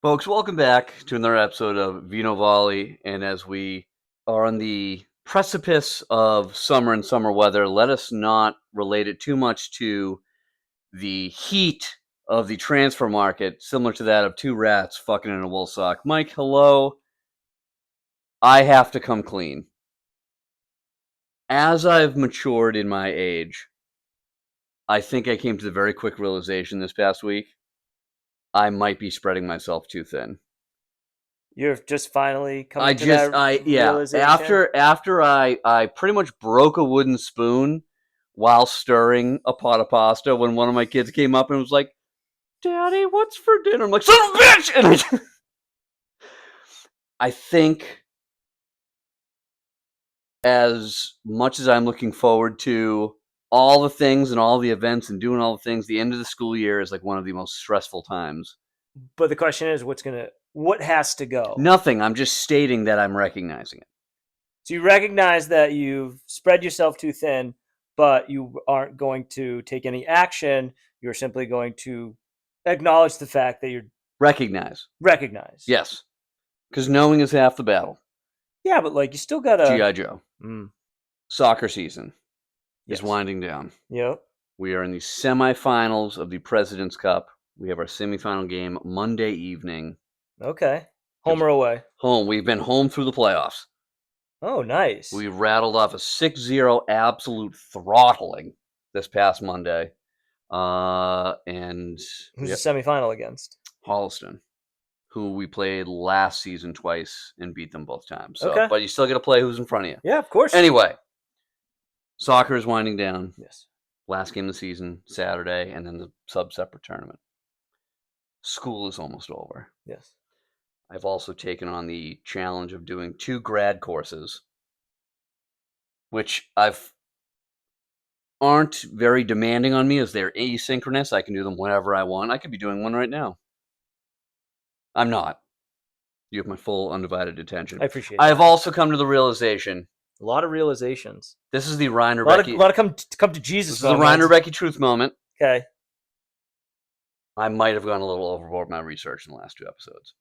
Folks, welcome back to another episode of Vino Volley. And as we are on the precipice of summer and summer weather, let us not relate it too much to the heat of the transfer market, similar to that of two rats fucking in a wool sock. Mike, hello. I have to come clean. As I've matured in my age, I think I came to the very quick realization this past week I might be spreading myself too thin. You're just finally coming to that realization? After I pretty much broke a wooden spoon while stirring a pot of pasta when one of my kids came up and was like, "Daddy, what's for dinner?" I'm like, "Son of a bitch!" And I think as much as I'm looking forward to all the things and all the events and doing all the things, the end of the school year is like one of the most stressful times. But the question is, what has to go? Nothing. I'm just stating that I'm recognizing it. So you recognize that you've spread yourself too thin, but you aren't going to take any action. You're simply going to acknowledge the fact that you're Recognize. Yes. Because knowing is half the battle. Yeah, but like you still gotta G.I. Joe. Soccer season is winding down. Yep. We are in the semifinals of the President's Cup. We have our semifinal game Monday evening. Okay. Home or away? Home. We've been home through the playoffs. Oh, nice. We rattled off a 6-0 absolute throttling this past Monday. And who's the semifinal against? Holliston, who we played last season twice and beat them both times. So, okay. But you still got to play who's in front of you. Yeah, of course. Anyway, soccer is winding down. Yes. Last game of the season, Saturday, and then the sub-separate tournament. School is almost over. Yes. I've also taken on the challenge of doing 2 grad courses, which aren't very demanding on me as they're asynchronous. I can do them whenever I want. I could be doing one right now. I'm not. You have my full undivided attention. I appreciate it. I have also come to the realization. A lot of realizations. This is the Ryan Rebecki. A lot of come to Jesus. This is the Ryan Rebecki truth moment. Okay. I might have gone a little overboard with my research in the last 2 episodes.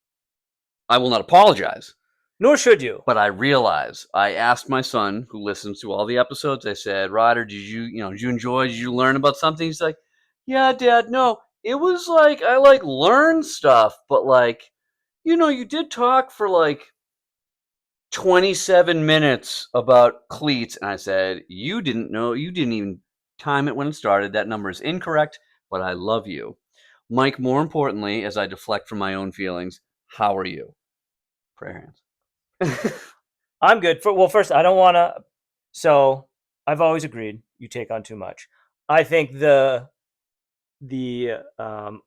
I will not apologize. Nor should you. But I realize I asked my son, who listens to all the episodes. I said, "Ryder, did you enjoy? Did you learn about something?" He's like, "Yeah, Dad. No, it was like I learned stuff, but you did talk for 27 minutes about cleats." And I said, "You didn't even time it when it started. That number is incorrect, but I love you." Mike, more importantly, as I deflect from my own feelings, how are you? Prayer hands. I'm good. First, I don't want to. So I've always agreed you take on too much. I think the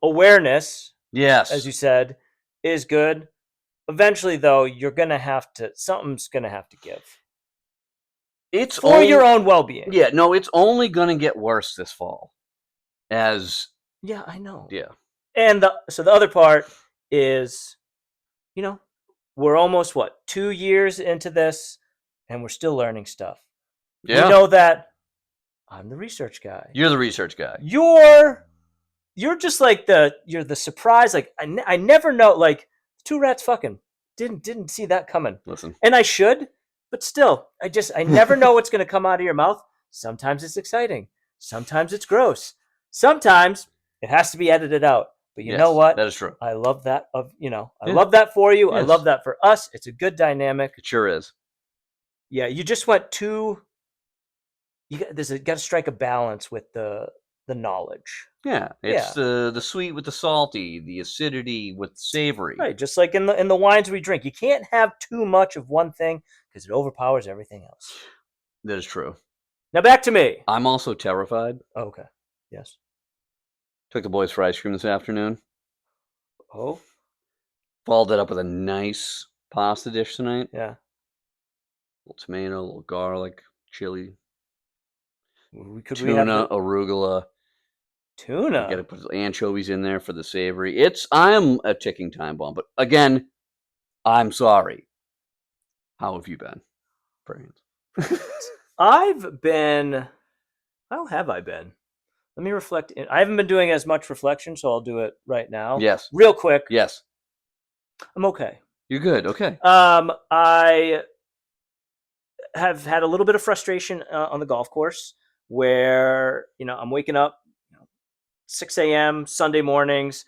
awareness, yes, as you said, is good. Eventually, though, something's gonna have to give. It's for your own well-being. Yeah, no, it's only gonna get worse this fall. Yeah, I know. Yeah, and the other part is, we're almost 2 years into this, and we're still learning stuff. Yeah, we know that I'm the research guy. You're the research guy. You're just you're the surprise. I never know. 2 rats fucking didn't see that coming. Listen, and I should, but still, I never know what's going to come out of your mouth. Sometimes it's exciting. Sometimes it's gross. Sometimes it has to be edited out. But you know what? That is true. I love that love that for you. Yes. I love that for us. It's a good dynamic. It sure is. Yeah, you just went too. You got to strike a balance with the knowledge. Yeah, it's the sweet with the salty, the acidity with savory. Right, just like in the wines we drink, you can't have too much of one thing because it overpowers everything else. That is true. Now back to me. I'm also terrified. Oh, okay. Yes. Took the boys for ice cream this afternoon. Oh. Followed it up with a nice pasta dish tonight. Yeah. A little tomato, a little garlic, chili. Tuna, arugula. Tuna. You got to put anchovies in there for the savory. I am a ticking time bomb. But again, I'm sorry. How have you been? I've been. How have I been? Let me reflect. I haven't been doing as much reflection, so I'll do it right now. Yes. Real quick. Yes. I'm okay. You're good. Okay. I have had a little bit of frustration on the golf course where I'm waking up 6 a.m. Sunday mornings,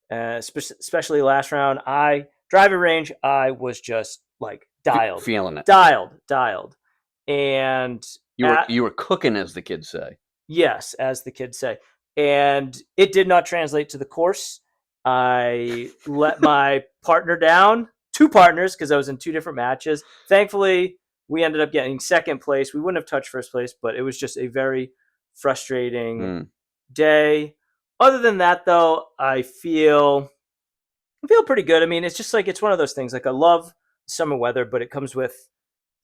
especially last round. I driving range. I was just like dialed, Feeling it. dialed, and You were cooking, as the kids say. yes, as the kids say, and it did not translate to the course. I let my partner down, two partners, because I was in two different matches. Thankfully, we ended up getting second place. We wouldn't have touched first place, but it was just a very frustrating day. Other than that, though, I feel pretty good. I mean, it's just like it's one of those things. Like I love summer weather, but it comes with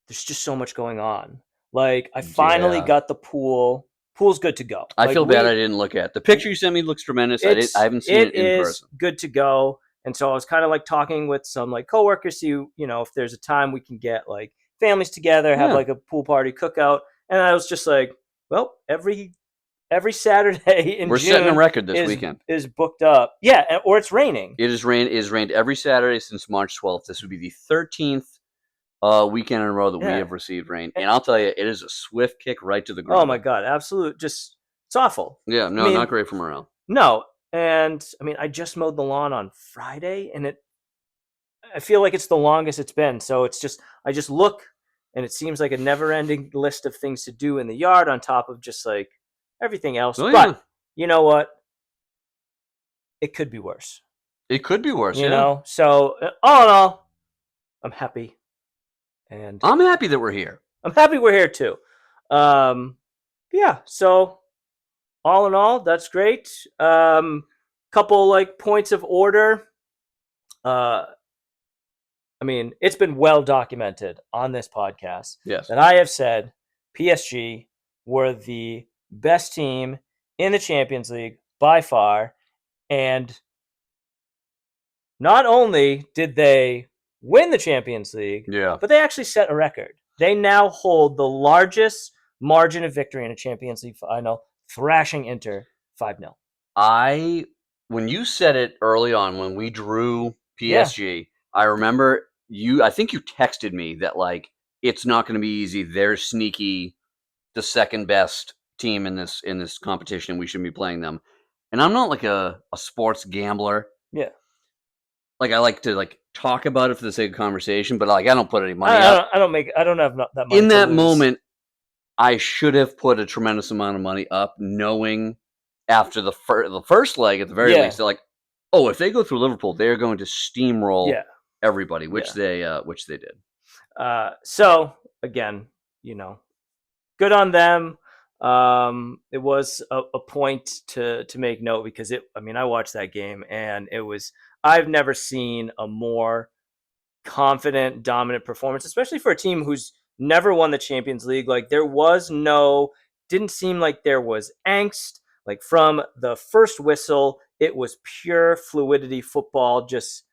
there's just so much going on. Like I finally got the pool. Pool's good to go. I feel bad I didn't look at the picture you sent me. Looks tremendous. I haven't seen it in person. Good to go. And so I was kind of like talking with some like coworkers, see if there's a time we can get like families together, have like a pool party cookout. And I was just like, well, every Saturday in We're June setting a record this weekend. Is booked up. Yeah, or it's raining. It is rained every Saturday since March 12th. This would be the 13th weekend in a row that we have received rain. And I'll tell you, it is a swift kick right to the ground. Oh my God, absolute. Just it's awful. Yeah, no, not great for morale. No, and I mean, I just mowed the lawn on Friday, and I feel like it's the longest it's been. So it's just I just look, and it seems like a never-ending list of things to do in the yard on top of just like everything else. But you know what? It could be worse. It could be worse. You know. So all in all, I'm happy, and I'm happy that we're here. I'm happy we're here too. Yeah. So all in all, that's great. Couple like points of order. I mean, it's been well documented on this podcast that I have said PSG were the best team in the Champions League by far. And not only did they win the Champions League, but they actually set a record. They now hold the largest margin of victory in a Champions League final, thrashing Inter 5-0. When you said it early on, when we drew PSG, I remember I think you texted me that like it's not going to be easy. They're sneaky, the second best team in this competition. We shouldn't be playing them. And I'm not like a sports gambler. Yeah. Like I like to like talk about it for the sake of conversation, but like I don't put any money up. I don't have that money. In that moment, I should have put a tremendous amount of money up, knowing after the first leg at the very least, they're like, oh, if they go through Liverpool, they're going to steamroll everybody, which they did. So again, good on them. It was a point to make note because I watched that game and I've never seen a more confident, dominant performance, especially for a team who's never won the Champions League. Like didn't seem like there was angst. Like from the first whistle, it was pure fluidity football. Just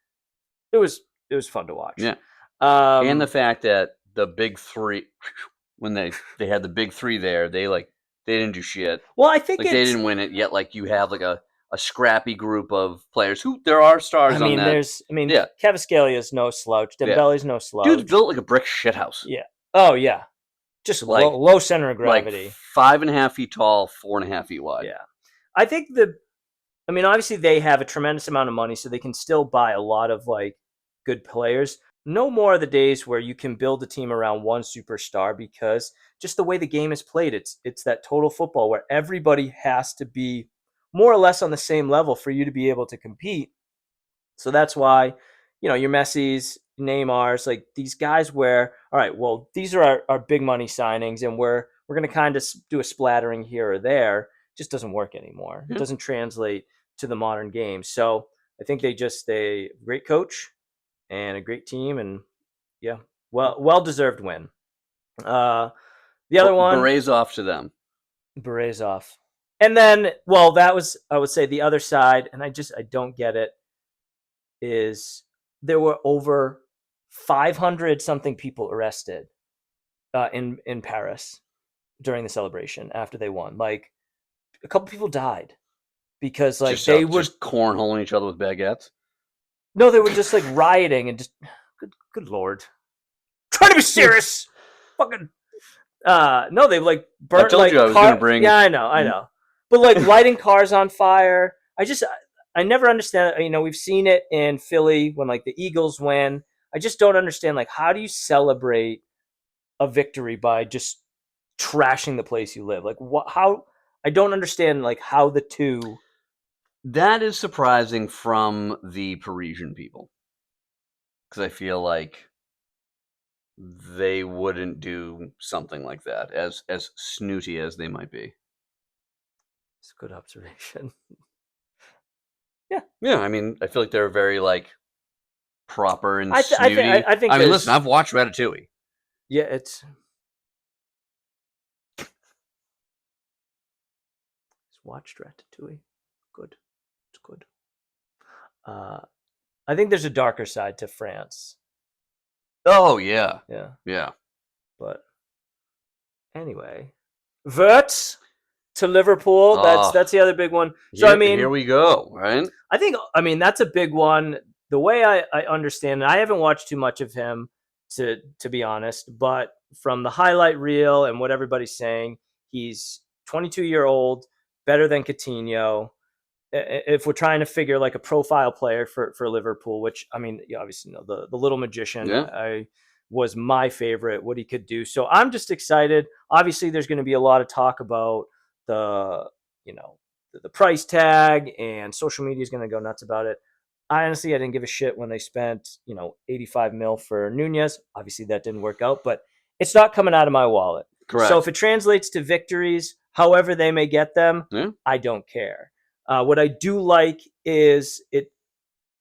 it was fun to watch. Yeah. And the fact that the big three, when they had the big three there, they didn't do shit. Well, I think they didn't win it yet. Like you have like a scrappy group of players who there are stars on that. Kvaratskhelia no slouch. Dembele's no slouch. Dude's built like a brick shithouse. Yeah. Oh yeah. Just like low center of gravity. Like 5.5 feet tall, 4.5 feet wide. Yeah. I think obviously they have a tremendous amount of money, so they can still buy a lot of like good players. No more of the days where you can build a team around one superstar because just the way the game is played, it's that total football where everybody has to be more or less on the same level for you to be able to compete. So that's why, your Messi's, Neymar's, like these guys where, all right, well, these are our big money signings and we're going to kind of do a splattering here or there. It just doesn't work anymore. Mm-hmm. It doesn't translate to the modern game. So I think they great coach and a great team and well-deserved win. The other one. Berets off to them. Berets off. And then, well, that was, I would say the other side, and I don't get it, is there were over 500 something people arrested in Paris during the celebration after they won. Like a couple people died because like they were just cornholing each other with baguettes. No, they were just like rioting and just good lord. Trying to be serious. Fucking no, they like burnt told like you I was gonna bring- Yeah, I know. But like lighting cars on fire. I never understand. You know, we've seen it in Philly when like the Eagles win. I just don't understand like how do you celebrate a victory by just trashing the place you live? Like how I don't understand like how the two. That is surprising from the Parisian people, because I feel like they wouldn't do something like that, as snooty as they might be. It's a good observation. Yeah, I mean, I feel like they're very like proper and I snooty. think I mean, there's- listen, I've watched Ratatouille. Yeah, it's watched Ratatouille. Good, it's good. I think there's a darker side to France. Oh yeah, Yeah, yeah. but anyway, Wirtz to Liverpool. That's the other big one. So I mean, here we go, right? I mean that's a big one. The way I understand it, I haven't watched too much of him to be honest, but from the highlight reel and what everybody's saying, he's 22-year-old, better than Coutinho. If we're trying to figure like a profile player for Liverpool, which I mean, you obviously know the Little Magician, I was my favorite, what he could do. So I'm just excited. Obviously, there's going to be a lot of talk about the price tag, and social media is going to go nuts about it. I didn't give a shit when they spent 85 mil for Nunez. Obviously, that didn't work out, but it's not coming out of my wallet. Correct. So if it translates to victories, however they may get them, I don't care. What I do like is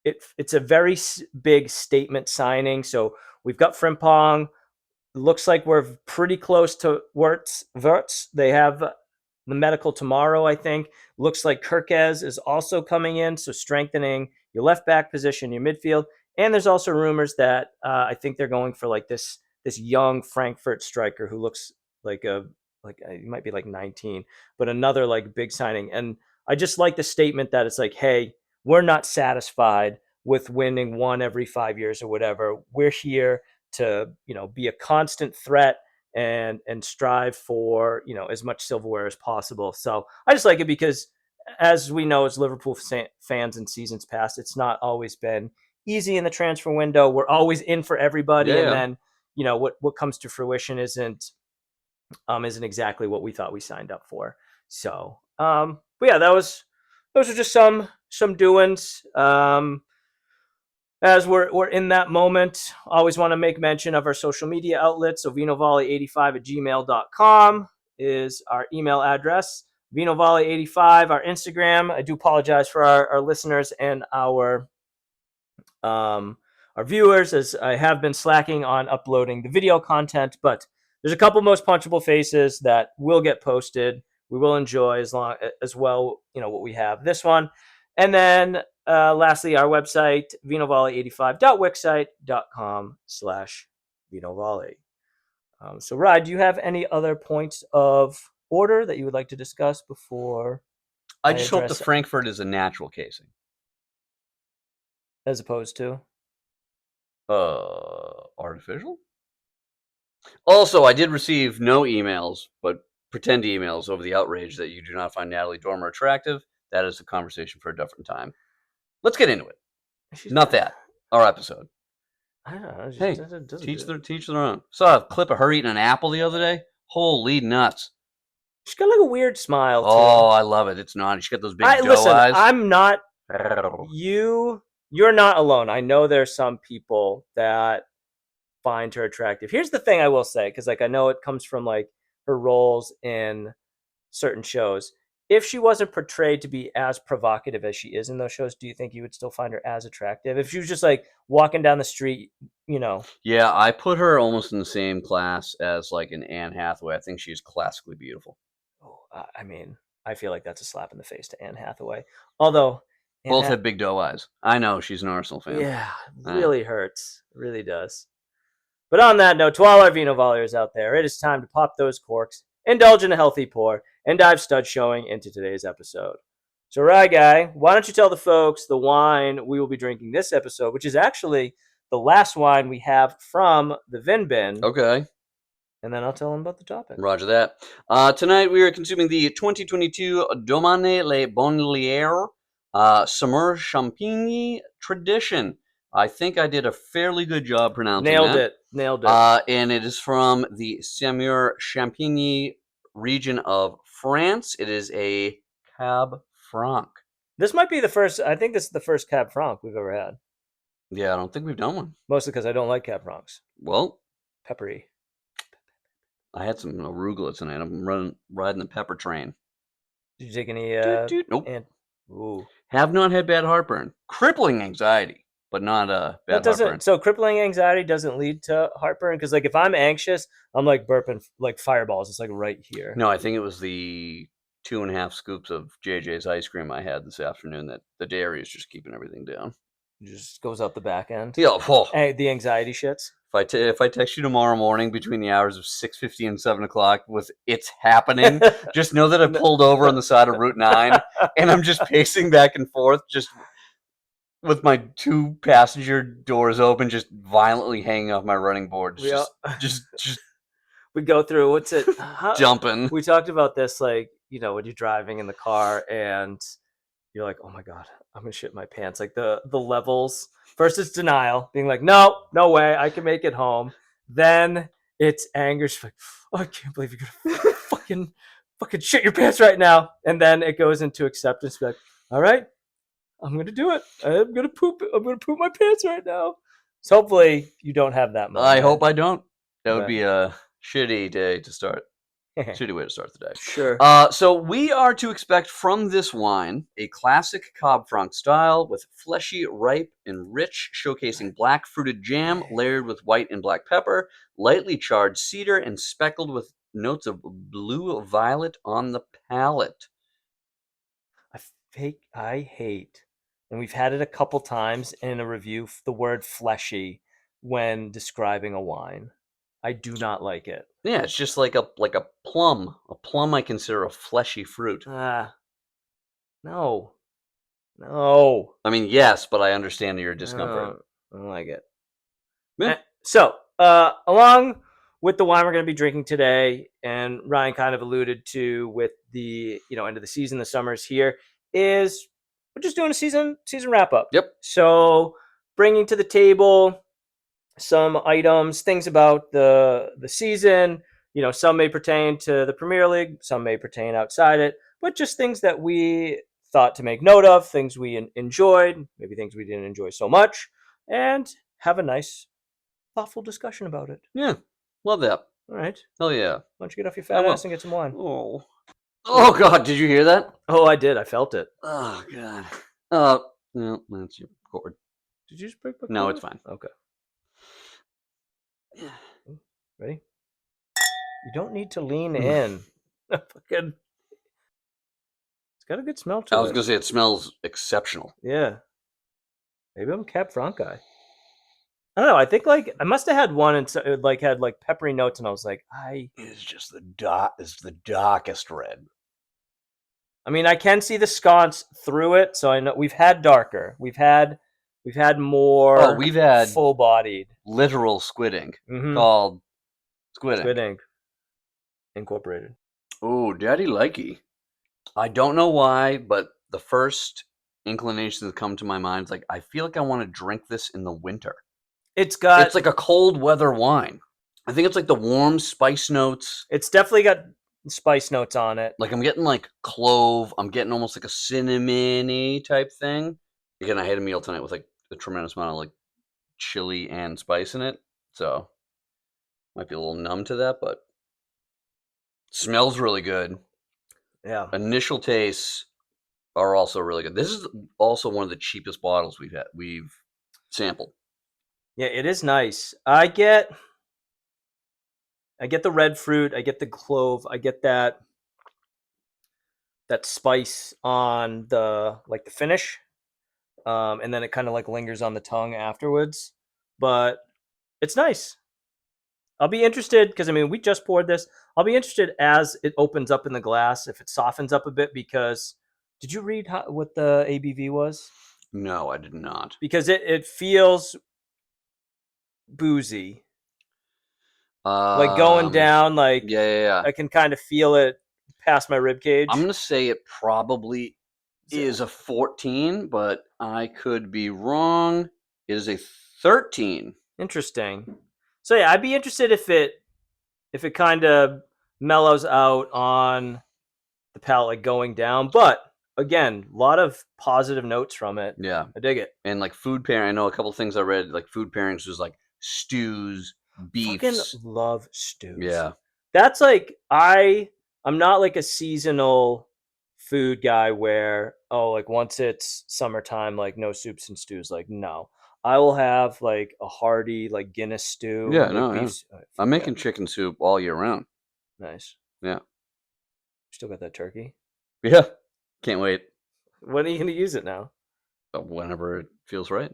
it's a very big statement signing. So we've got Frimpong. Looks like we're pretty close to Wirtz. They have the medical tomorrow, I think. Looks like Kirkez is also coming in, so strengthening your left back position, your midfield. And there's also rumors that I think they're going for like this young Frankfurt striker who looks like he might be like 19, but another like big signing. And I just like the statement that it's like, hey, we're not satisfied with winning one every 5 years or whatever. We're here to be a constant threat and strive for as much silverware as possible. So I just like it because, as we know as Liverpool fans in seasons past, it's not always been easy in the transfer window. We're always in for everybody, and then what comes to fruition isn't exactly what we thought we signed up for. So but yeah, those are just some doings. As we're in that moment, always want to make mention of our social media outlets. So vinovolley85@gmail.com is our email address. Vinovolley85, our Instagram. I do apologize for our listeners and our viewers, as I have been slacking on uploading the video content, but there's a couple most punchable faces that will get posted. We will enjoy as well, what we have. This one. And then lastly, our website, vinovolley85.wixsite.com/vinovolley. So, Ryan, do you have any other points of order that you would like to discuss before? I just hope the Frankfurt is a natural casing. As opposed to? Artificial? Also, I did receive no emails, but pretend emails over the outrage that you do not find Natalie Dormer attractive. That is a conversation for a different time. Let's get into it. Not that. Our episode. I don't know. Hey, teach their own. Saw a clip of her eating an apple the other day. Holy nuts. She's got like a weird smile, too. Oh, I love it. It's naughty. She's got those big doe eyes. I'm not... You're not alone. I know there's some people that find her attractive. Here's the thing I will say, because like I know it comes from like her roles in certain shows. If she wasn't portrayed to be as provocative as she is in those shows, do you think you would still find her as attractive? If she was just like walking down the street, Yeah, I put her almost in the same class as like an Anne Hathaway. I think she's classically beautiful. Oh, I mean, I feel like that's a slap in the face to Anne Hathaway. Although both have big doe eyes. I know she's an Arsenal fan. Yeah, it really hurts. It really does. But on that note, to all our Vino Volleyers out there, it is time to pop those corks, indulge in a healthy pour, and dive stud showing into today's episode. So, Rye Guy, why don't you tell the folks the wine we will be drinking this episode, which is actually the last wine we have from the Vin Bin, Okay. and then I'll tell them about the topic. Roger that. Tonight we are consuming the 2022 Domane Le Bonlier Summer Champagne Tradition. I think I did a fairly good job pronouncing that. Nailed it. And it is from the Saumur Champagne region of France. It is a Cab Franc. This might be the first. I think this is the first Cab Franc we've ever had. Yeah, I don't think we've done one. Mostly because I don't like Cab Francs. Well, Peppery. I had some arugula tonight. I'm riding the pepper train. Did you take any? Nope. Ooh. Have not had bad heartburn. Crippling anxiety, but not bad heartburn. So crippling anxiety doesn't lead to heartburn, because like if I'm anxious, I'm like burping like fireballs. It's like right here. No, I think it was the 2.5 scoops of JJ's ice cream I had this afternoon that the dairy is just keeping everything down. It just goes out the back end. Yeah, whoa. The anxiety shits. If I text you tomorrow morning between the hours of 6:50 and 7 o'clock with "it's happening," just know that I pulled over on the side of Route 9 and I'm just pacing back and forth, just with my 2 passenger doors open, just violently hanging off my running board, just We go through what's it? jumping. We talked about this, like, when you're driving in the car and you're like, oh my god, I'm gonna shit my pants. Like the levels. First it's denial, being like, no way, I can make it home. Then it's anger, like, oh, I can't believe you're gonna fucking shit your pants right now. And then it goes into acceptance, be like, all right, I'm gonna do it. I'm gonna poop my pants right now. So hopefully you don't have that moment. I hope I don't. That would be a shitty day to start. Shitty way to start the day. Sure. So we are to expect from this wine a classic Cab Franc style with fleshy, ripe, and rich, showcasing black fruited jam layered with white and black pepper, lightly charred cedar, and speckled with notes of blue violet on the palate. I hate, and we've had it a couple times in a review, the word fleshy when describing a wine. I do not like it. Yeah, it's just like a plum. A plum I consider a fleshy fruit. No. I mean, yes, but I understand your discomfort. I don't like it. Yeah. So, along with the wine we're going to be drinking today, and Ryan kind of alluded to with the end of the season, the summer's here, is we're just doing a season wrap up. Yep. So, bringing to the table some items, things about the season. Some may pertain to the Premier League, some may pertain outside it, but just things that we thought to make note of, things we enjoyed, maybe things we didn't enjoy so much, and have a nice, thoughtful discussion about it. Yeah, love that. All right. Hell yeah. Why don't you get off your fat ass and get some wine? Oh God, did you hear that? Oh, I did. I felt it. Oh God. No, that's your cord. Did you just break my cord? No, it's fine. Okay. Ready? You don't need to lean in. Fucking. It's got a good smell to it. I was gonna say it smells exceptional. Yeah. Maybe I'm a Cab Franc guy. I don't know. I think I must have had one and it had peppery notes, and I was like, It's just the darkest red. I mean, I can see the sconce through it, so I know we've had darker. We've had more. Oh, we've had full-bodied, literal squid ink called Squid Ink Incorporated. Oh, Daddy likey. I don't know why, but the first inclination that come to my mind is like, I feel like I want to drink this in the winter. It's like a cold weather wine. I think it's like the warm spice notes. It's definitely got spice notes on it. Like I'm getting like clove. I'm getting almost like a cinnamony type thing. Again, I had a meal tonight with like a tremendous amount of like chili and spice in it. So might be a little numb to that, but smells really good. Yeah. Initial tastes are also really good. This is also one of the cheapest bottles we've sampled. Yeah, it is nice. I get the red fruit. I get the clove. I get that spice on the finish, and then it kind of lingers on the tongue afterwards. But it's nice. I'll be interested because we just poured this. I'll be interested as it opens up in the glass if it softens up a bit, because Did you read what the ABV was? No, I did not. Because it feels boozy, like going Um, down. Like yeah, yeah, yeah. I can kind of feel it past my rib cage. I'm gonna say it probably Is it- is a 14, but I could be wrong. It is a 13. Interesting. So yeah, I'd be interested if it kind of mellows out on the palate, like going down. But again, a lot of positive notes from it. Yeah, I dig it. and like food pairing. I know a couple things I read. Like food pairings was like stews, Fucking beefs. love stews. Yeah, That's like I'm not like a seasonal food guy where like once it's summertime like no soups and stews, like no. I will have like a hearty like Guinness stew, yeah, like no, yeah. beef. I'm Fuck making chicken soup all year round. yeah. Nice. Yeah, Still got that turkey. yeah. Can't wait. When are you going to use it now? Whenever it feels right.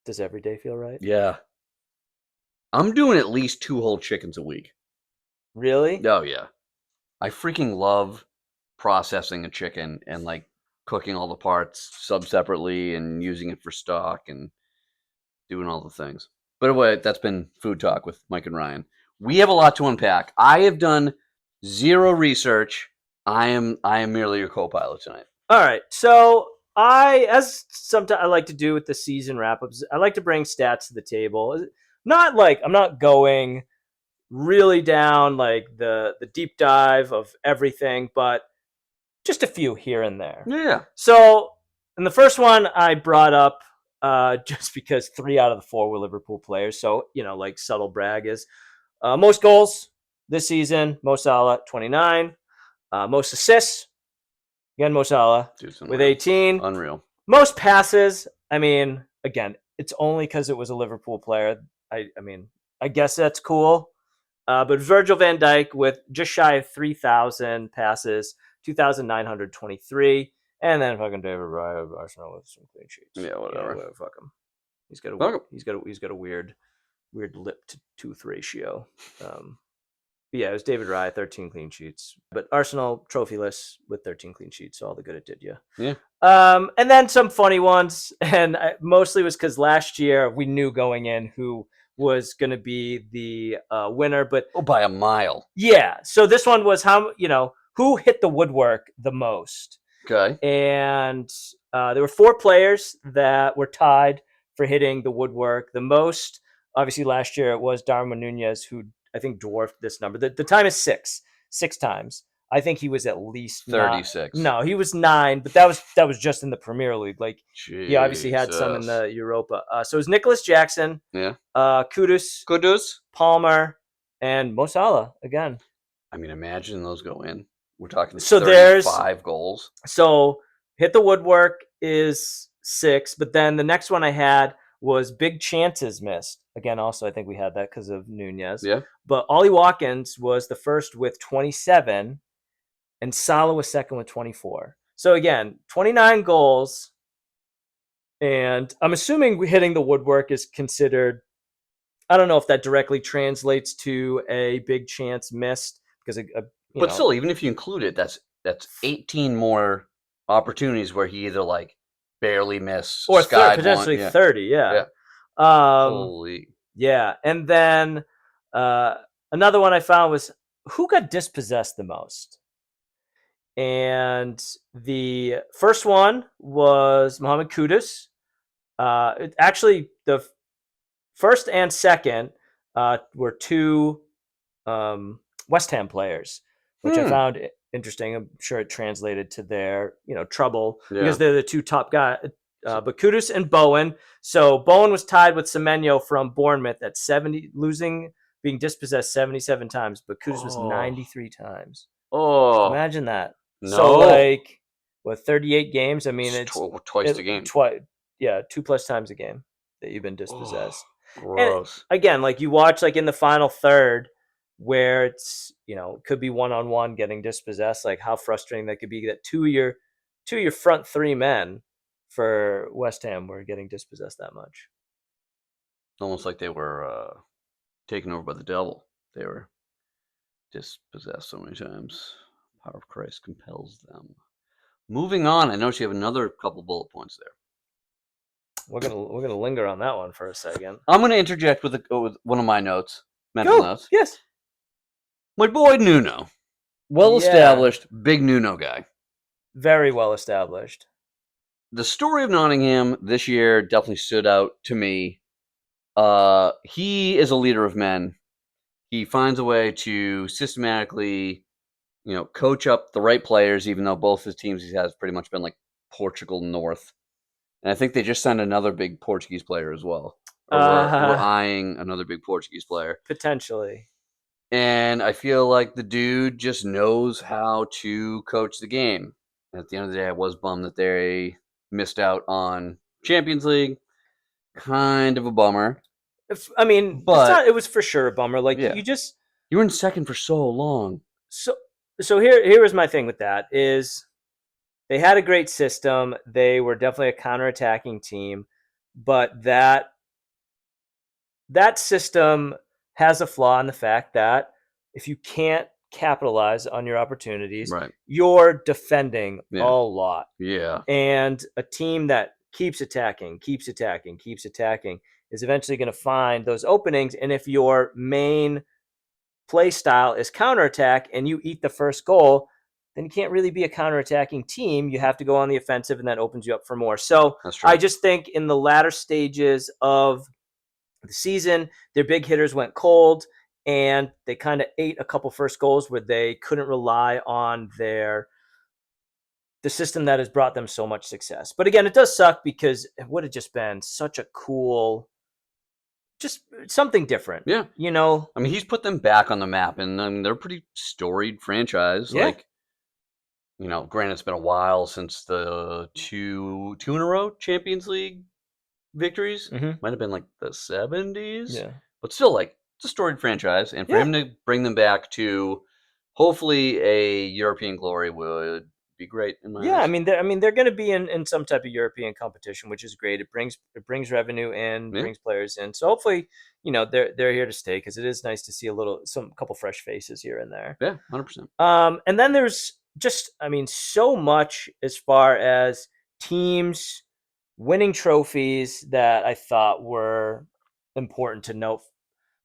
Does every day feel right? Yeah, I'm doing at least 2 whole chickens a week. Really? Oh yeah, I freaking love processing a chicken and like cooking all the parts sub separately and using it for stock and doing all the things. But anyway, that's been food talk with Mike and Ryan. We have a lot to unpack. I have done zero research. I am merely your co-pilot tonight. All right. So as sometimes I like to do with the season wrap ups, I like to bring stats to the table. Not like I'm not going really down like the deep dive of everything, but just a few here and there. Yeah. So in the first one, I brought up just because 3 out of the 4 were Liverpool players. So like subtle brag is most goals this season. Mo Salah 29, most assists. Again, Mo Salah with 18. Unreal. Most passes. I mean, again, it's only because it was a Liverpool player. I mean, I guess that's cool. But Virgil van Dijk with just shy of 3,000 passes, 2,923. And then fucking David Raya of Arsenal with some clean sheets. Yeah, whatever. Fuck him. He's got a weird lip to tooth ratio. But yeah, it was David Raya, 13 clean sheets. But Arsenal trophyless with 13 clean sheets. So all the good it did you. Yeah. And then some funny ones, and mostly was because last year we knew going in who was going to be the winner. But by a mile. Yeah. So this one was who hit the woodwork the most. Okay. And there were 4 players that were tied for hitting the woodwork the most. Obviously, last year it was Darwin Nunez who I think dwarfed this number. The time is 6 times. I think he was at least 36. No, he was 9, but that was just in the Premier League. Like Jesus. he obviously had some in the Europa. So it was Nicholas Jackson, Yeah. Kudus, Palmer, and Mo Salah again. I mean, imagine those go in. We're talking so 35 goals. So hit the woodwork is 6, but then the next one I had was big chances missed. Again, also I think we had that because of Nunez. Yeah. But Ollie Watkins was the first with 27, and Salah was second with 24. So again, 29 goals. And I'm assuming hitting the woodwork is considered, I don't know if that directly translates to a big chance missed because but still, even if you include it, that's 18 more opportunities where he either like barely missed or potentially 30. Yeah. Holy. Yeah. And then another one I found was who got dispossessed the most. And the first one was Mohamed Kudus. Actually, the first and second were 2 West Ham players, which I found interesting. I'm sure it translated to their trouble because they're the 2 top guys. But Kudus and Bowen. So Bowen was tied with Semenyo from Bournemouth at 70, being dispossessed 77 times, but Kudus was 93 times. Oh, imagine that. No. So like, 38 games? I mean, it's twice a game. 2+ times a game that you've been dispossessed. Gross. And again, like you watch like in the final third where it's it could be 1-on-1 getting dispossessed. Like how frustrating that could be that two of your front 3 men for West Ham were getting dispossessed that much. Almost like they were taken over by the devil. They were dispossessed so many times. Power of Christ compels them. Moving on, I noticed you have another couple bullet points there. We're gonna linger on that one for a second. I'm going to interject with one of my notes, mental notes. Yes. My boy Nuno, well-established, big Nuno guy. Very well established. The story of Nottingham this year definitely stood out to me. He is a leader of men. He finds a way to systematically, coach up the right players, even though both his teams he has pretty much been like Portugal North. And I think they just signed another big Portuguese player as well. Or we're eyeing another big Portuguese player. Potentially. And I feel like the dude just knows how to coach the game. And at the end of the day, I was bummed that they missed out on Champions League. Kind of a bummer. But it was for sure a bummer. Like you were in second for so long. So here was my thing with that is they had a great system. They were definitely a counterattacking team, but that system has a flaw in the fact that if you can't capitalize on your opportunities, right, you're defending a lot. Yeah. And a team that keeps attacking is eventually going to find those openings. And if your main play style is counterattack and you eat the first goal, then you can't really be a counterattacking team. You have to go on the offensive, and that opens you up for more. So I just think in the latter stages of the season, their big hitters went cold, and they kind of ate a couple first goals where they couldn't rely on the system that has brought them so much success. But again, it does suck because it would have just been such a cool, just something different. Yeah. I mean, he's put them back on the map, and they're a pretty storied franchise. Yeah. Like, granted, it's been a while since the two in a row Champions League victories. Mm-hmm. Might have been like the 70s. Yeah. But still, like, it's a storied franchise. And for him to bring them back to hopefully a European glory would be great in my eyes. They're going to be in some type of European competition, which is great. It brings revenue in, brings players in. So hopefully, they're here to stay, because it is nice to see a couple fresh faces here and there. Yeah, 100%. And then there's just, so much as far as teams winning trophies that I thought were important to note.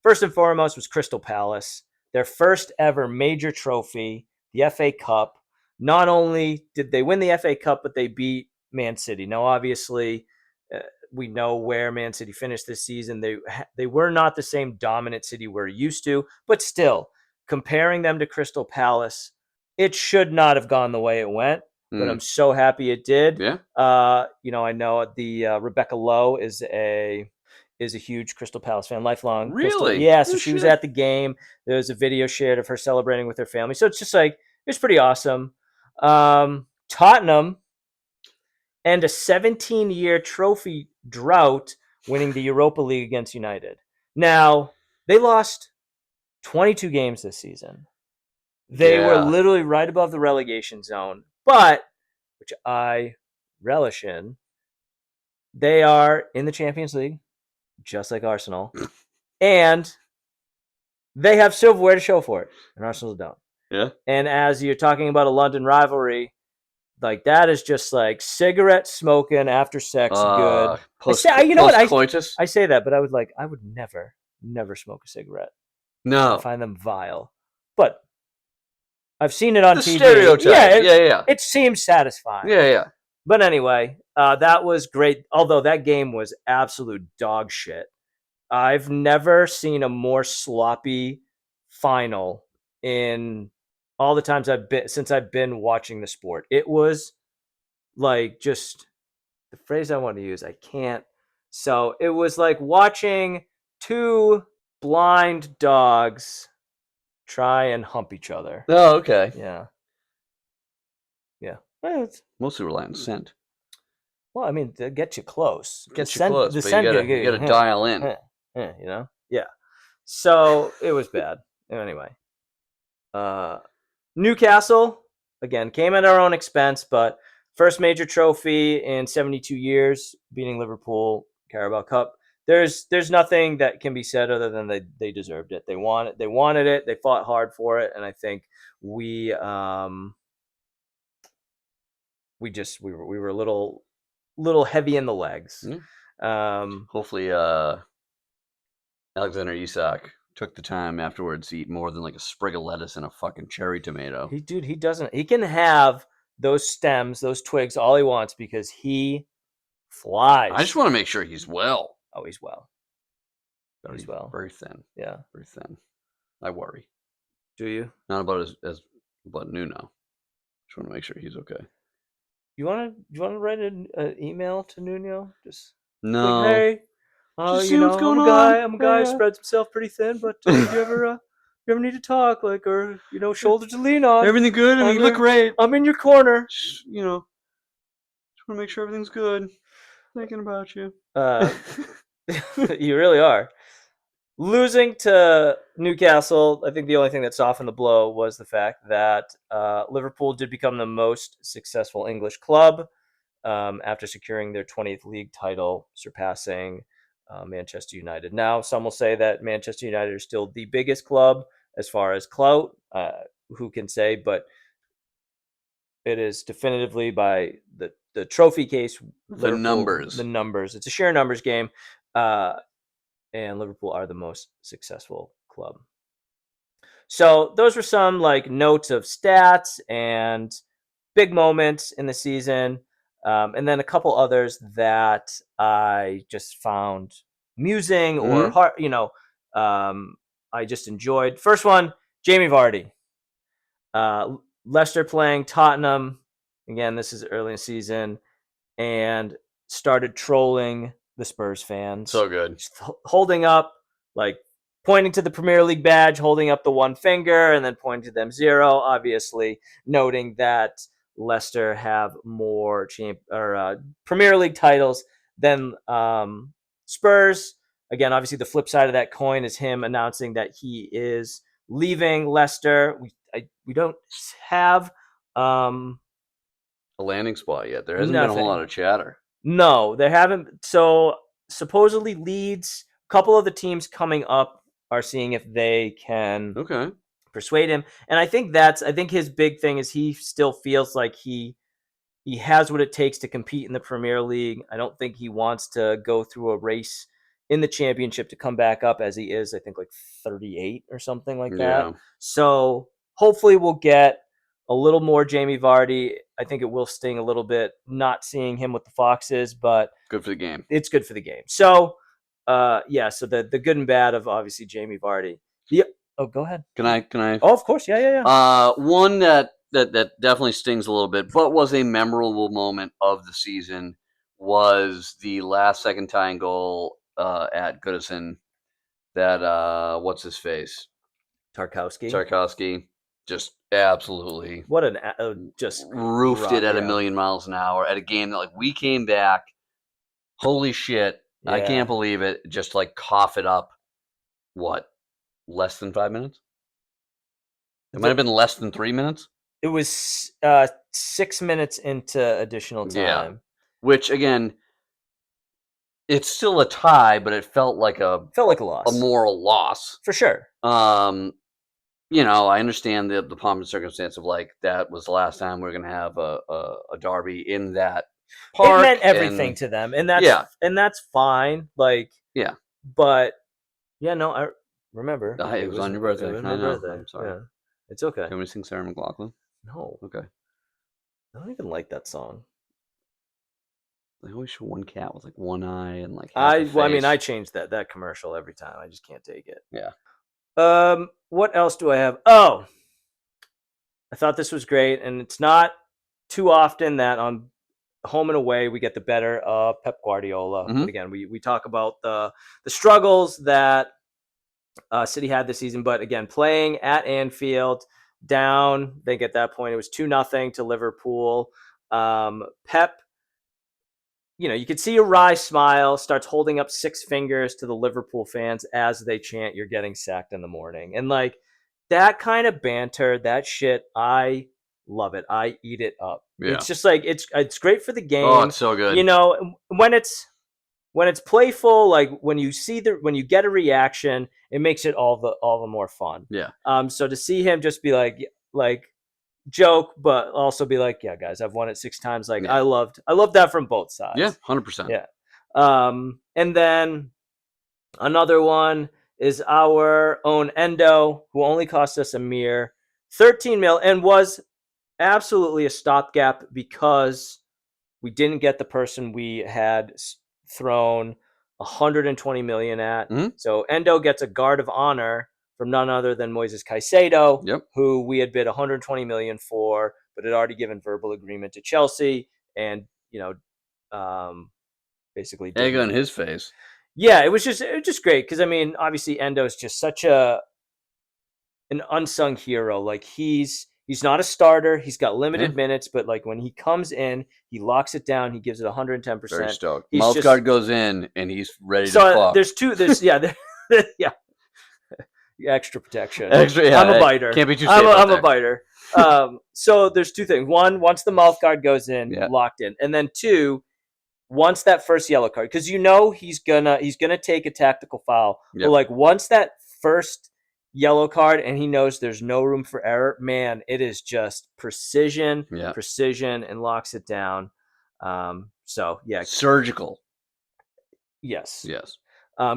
First and foremost was Crystal Palace, their first ever major trophy, the FA Cup. Not only did they win the FA Cup, but they beat Man City. Now, obviously, we know where Man City finished this season. They were not the same dominant City we're used to, but still, comparing them to Crystal Palace, it should not have gone the way it went. But I'm so happy it did. Yeah. I know the Rebecca Lowe is a huge Crystal Palace fan, lifelong. Really? Yeah. So she was at the game. There was a video shared of her celebrating with her family. So it's just like, it's pretty awesome. Tottenham and a 17-year trophy drought, winning the Europa League against United. Now, they lost 22 games this season. They were literally right above the relegation zone, but, which I relish in, they are in the Champions League, just like Arsenal, and they have silverware to show for it, and Arsenal don't. Yeah. And as you're talking about a London rivalry, like, that is just like cigarette smoking after sex good. Post-coitus? I say that, but I would never smoke a cigarette. No. I find them vile. But I've seen it on TV. Stereotype. It seems satisfying. Yeah. But anyway, that was great. Although that game was absolute dog shit. I've never seen a more sloppy final in all the times since I've been watching the sport. It was like, just the phrase I want to use, I can't. So it was like watching two blind dogs try and hump each other. Oh, okay. Yeah. Mostly rely on scent. Well, they get you close. But you gotta dial in. Yeah. So it was bad. Anyway. Newcastle, again, came at our own expense, but first major trophy in 72 years, beating Liverpool, Carabao Cup. There's nothing that can be said other than they deserved it. They wanted it. They fought hard for it, and I think we we were a little heavy in the legs. Hopefully, Alexander Isak took the time afterwards to eat more than like a sprig of lettuce and a fucking cherry tomato. He doesn't. He can have those stems, those twigs, all he wants because he flies. I just want to make sure he's well. Oh, he's well. He's well. Very thin. Yeah. Very thin. I worry. Do you? Not about as about Nuno. Just want to make sure he's okay. You want to write an email to Nuno? Just no. Like, hey, Just you know, what's going I'm a guy who Yeah. spreads himself pretty thin, but if you ever need to talk, like, or shoulder to lean on, Everything good? I mean, you look great. I'm in your corner. Just, just want to make sure everything's good. Thinking about you. You really are. Losing to Newcastle, I think the only thing that softened the blow was the fact that Liverpool did become the most successful English club after securing their 20th league title, surpassing Manchester United. Now, some will say that Manchester United are still the biggest club as far as clout. Who can say? But it is definitively by the trophy case. The numbers. The numbers. It's a sheer numbers game. And Liverpool are the most successful club. So those were some like notes of stats and big moments in the season. And then a couple others that I just found amusing or hard, I just enjoyed. First one, Jamie Vardy. Leicester playing Tottenham. Again, this is early in the season. And started trolling the Spurs fans. So good. Just holding up, like pointing to the Premier League badge, holding up the one finger, and then pointing to them zero, obviously noting that Leicester have more Premier League titles than Spurs. Again, obviously the flip side of that coin is him announcing that he is leaving Leicester. We don't have a landing spot yet. There hasn't been a whole lot of chatter. No, there haven't. So supposedly Leeds, a couple of the teams coming up are seeing if they can persuade him. And I think his big thing is he still feels like he has what it takes to compete in the Premier League. I don't think he wants to go through a race in the championship to come back up as he is, I think like 38 or something like that. So hopefully we'll get a little more Jamie Vardy. I think it will sting a little bit not seeing him with the Foxes, but good for the game. It's good for the game. So, so the good and bad of obviously Jamie Vardy. Go ahead. Can I? Oh, of course. Yeah. One that definitely stings a little bit, but was a memorable moment of the season was the last second tying goal at Goodison. That what's his face? Tarkowski. Just absolutely what an just roofed it at 1,000,000 miles an hour at a game that like we came back. Holy shit. Yeah. I can't believe it. Just like cough it up. What? Less than 5 minutes? It might have been less than 3 minutes. It was 6 minutes into additional time. Yeah. Which again, it's still a tie, but it felt like a loss. A moral loss. For sure. I understand the pomp and circumstance of like that was the last time we are gonna have a derby in that park. It meant everything to them, and that's fine. Like but I remember. It was on your birthday. It was my birthday. I'm sorry. Yeah. It's okay. Can we sing Sarah McLachlan? No. Okay. I don't even like that song. They always show one cat with like one eye and like. I changed that commercial every time. I just can't take it. Yeah. What else do I have? Oh, I thought this was great, and it's not too often that on home and away we get the better of Pep Guardiola. Mm-hmm. But again, we talk about the struggles that City had this season, but again, playing at Anfield, down. I think at that point it was 2-0 to Liverpool. Pep. You could see a wry smile, starts holding up 6 fingers to the Liverpool fans as they chant, "You're getting sacked in the morning." And like that kind of banter, that shit, I love it. I eat it up. Yeah. It's just like it's great for the game. Oh, it's so good. When it's playful, like when you get a reaction, it makes it all the more fun. Yeah. So to see him just be like joke, but also be like, yeah, guys, I've won it 6 times. Like Yeah. I loved that from both sides. Yeah, 100%. Yeah. And then another one is our own Endo, who only cost us a mere 13 mil and was absolutely a stopgap because we didn't get the person we had thrown 120 million at. Mhm. So Endo gets a guard of honor from none other than Moises Caicedo, Yep. who we had bid 120 million for, but had already given verbal agreement to Chelsea, and basically Egg on his face. Yeah, it was just great because I mean, obviously Endo is just such an unsung hero. Like he's not a starter. He's got limited minutes, but like when he comes in, he locks it down. He gives it 110%. Very stoked. He's Mouth guard goes in, and he's ready to So fuck. there's yeah, yeah. Extra protection. Extra, yeah, I'm a biter. Can't be too safe I'm out a biter. So there's two things. One, once the mouth guard goes in, Yeah. locked in, and then two, once that first yellow card, because you know he's gonna take a tactical foul. Yep. But like once that first yellow card and he knows there's no room for error, man, it is just precision, Yeah. precision, and locks it down. So yeah, Surgical. yes. Yes.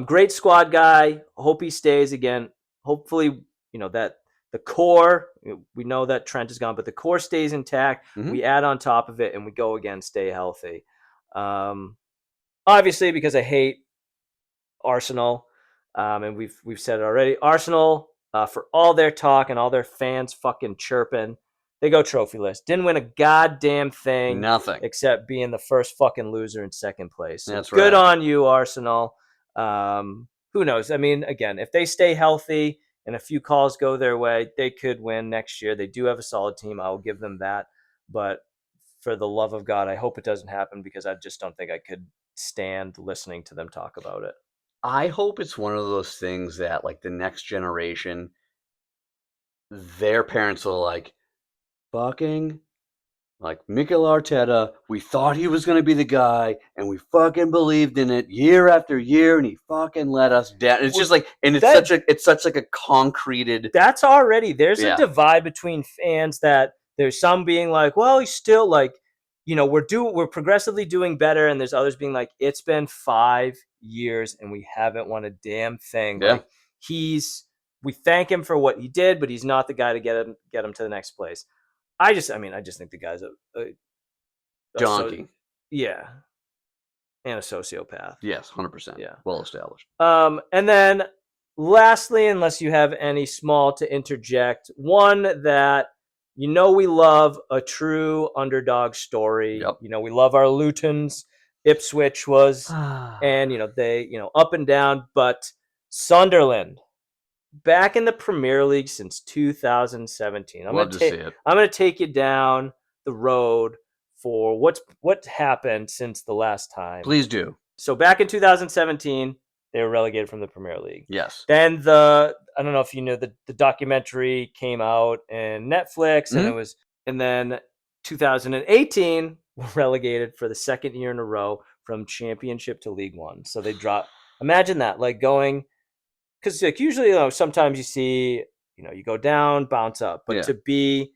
Great squad guy. Hope he stays again. Hopefully, you know that the core. We know that Trent is gone, but the core stays intact. Mhm. We add on top of it, and we go again. Stay healthy. Obviously, because I hate Arsenal, and we've said it already. Arsenal, for all their talk and all their fans fucking chirping, they go trophyless. Didn't win a goddamn thing. Nothing. Except being the first fucking loser in second place. So That's good right. on you, Arsenal. Who knows? I mean, again, if they stay healthy and a few calls go their way, they could win next year. They do have a solid team. I will give them that. But for the love of God, I hope it doesn't happen because I just don't think I could stand listening to them talk about it. I hope it's one of those things that, like, the next generation, their parents will like, fucking, like, Mikel Arteta, we thought he was going to be the guy, and we fucking believed in it year after year, and he fucking let us down. It's just like, and it's such like a concreted. That's already, there's a divide between fans that there's some being like, well, he's still like, you know, we're progressively doing better, and there's others being like, it's been 5 years and we haven't won a damn thing. Yeah. Like we thank him for what he did, but he's not the guy to get him to the next place. I just think the guy's a donkey. Yeah. And a sociopath. Yes, 100%. Yeah. Well established. And then lastly, unless you have any small to interject, one that you know we love, a true underdog story. Yep. You know, we love our Lutons. Ipswich was, and, you know, they, you know, up and down, but Sunderland, back in the Premier League since 2017. I'm going to take you down the road for what happened since the last time. Please do. So back in 2017, they were relegated from the Premier League. Yes. Then I don't know if you know, the documentary came out in Netflix, and then 2018 were relegated for the second year in a row from Championship to League One. So they dropped. Imagine that, like going, because like usually, you know, sometimes you see, you know, you go down, bounce up, but to be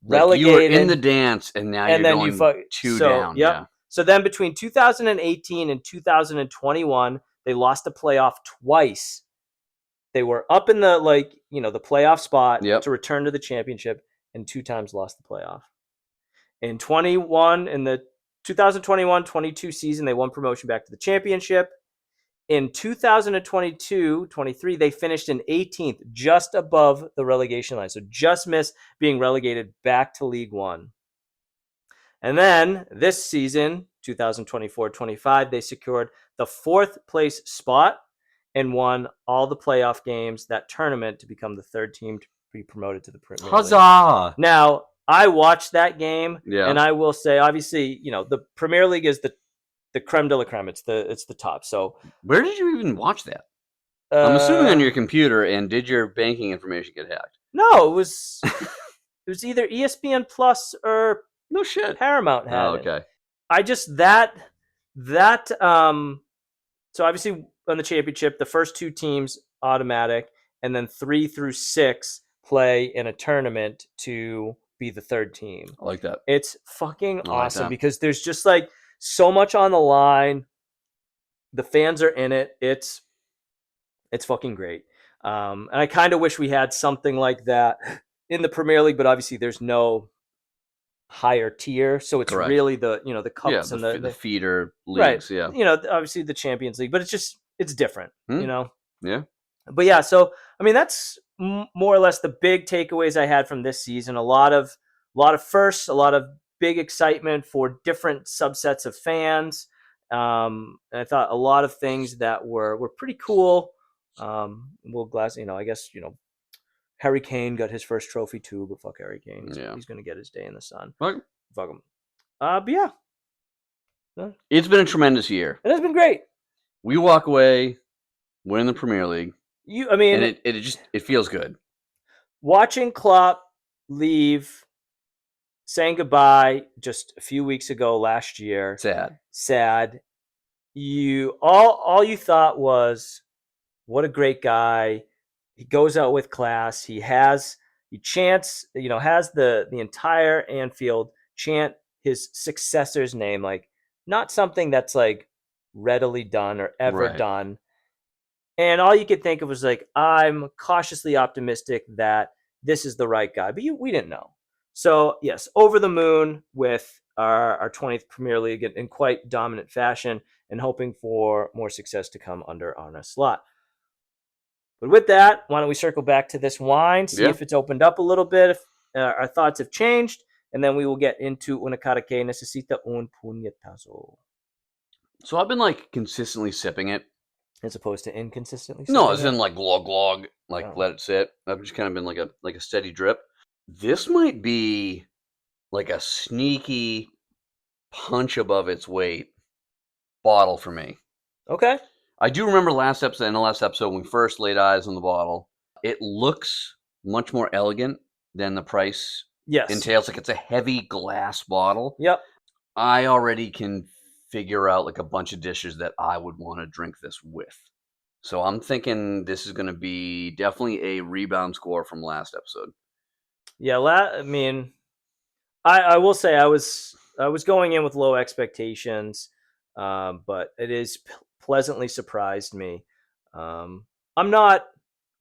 relegated, like you were in the dance, and now you're going two down. Yep. Yeah. So then between 2018 and 2021, they lost the playoff twice. They were up in the, like, you know, the playoff spot to return to the championship, and 2 times lost the playoff. In the 2021-22 season, they won promotion back to the championship. In 2022-23, they finished in 18th, just above the relegation line. So just missed being relegated back to League One. And then this season, 2024-25, they secured the 4th place spot and won all the playoff games, that tournament, to become the 3rd team to be promoted to the Premier League. Huzzah! Now, I watched that game, and I will say, obviously, you know, the Premier League is the creme de la creme. It's the top. So where did you even watch that? I'm assuming on your computer. And did your banking information get hacked? No, it was it was either ESPN Plus or no shit. Paramount had it. Okay. I just so obviously on the championship, the first 2 teams automatic, and then 3 through 6 play in a tournament to be the third team. I like that. It's fucking I like awesome that. because there's just like so much on the line. The fans are in it. It's fucking great. And I kind of wish we had something like that in the Premier League, but obviously there's no higher tier, so it's Correct. really the the Yeah, cups and the feeder right. leagues. Yeah. Obviously the Champions League, but it's different. Yeah. But yeah, so I mean that's more or less the big takeaways I had from this season. A lot of firsts, a lot of big excitement for different subsets of fans. And I thought a lot of things that were pretty cool. Will Glass, I guess Harry Kane got his first trophy too, but fuck Harry Kane. He's gonna get his day in the sun. Fuck him. But yeah, it's been a tremendous year. It has been great. We walk away winning the Premier League. And it feels good. Watching Klopp leave, saying goodbye just a few weeks ago last year. Sad. All you thought was, what a great guy. He goes out with class. He chants, has the entire Anfield chant his successor's name, like not something that's like readily done or ever done. And all you could think of was like, I'm cautiously optimistic that this is the right guy, but we didn't know. So yes, over the moon with our 20th Premier League in quite dominant fashion, and hoping for more success to come under Arne Slot. But with that, why don't we circle back to this wine, see if it's opened up a little bit, if our thoughts have changed, and then we will get into Una cara que necesita un puñetazo. So I've been like consistently sipping it. As opposed to inconsistently? No, as in like glog, let it sit. I've just kind of been like a steady drip. This might be like a sneaky punch above its weight bottle for me. Okay. I do remember in the last episode when we first laid eyes on the bottle, it looks much more elegant than the price entails. Like it's a heavy glass bottle. Yep. I already can figure out like a bunch of dishes that I would want to drink this with. So I'm thinking this is going to be definitely a rebound score from last episode. Yeah, I mean, I will say I was going in with low expectations, but it is pleasantly surprised me. I'm not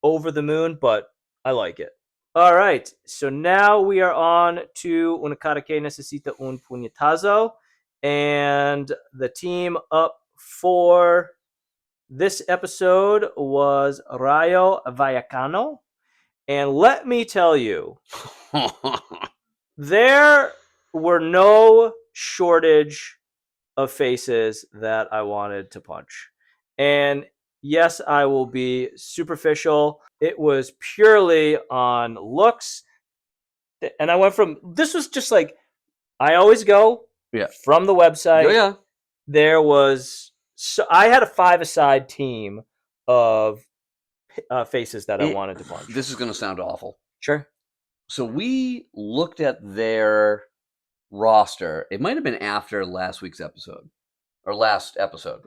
over the moon, but I like it. All right, so now we are on to Una cara que necesita un puñetazo. And the team up for this episode was Rayo Vallecano. And let me tell you, there were no shortage of faces that I wanted to punch. And yes, I will be superficial. It was purely on looks. And I went this was just like, I always go. Yeah. From the website. Oh, yeah. There was I had a 5-a-side team of faces that I wanted to punch. This is going to sound awful. Sure. So we looked at their roster. It might have been after last episode.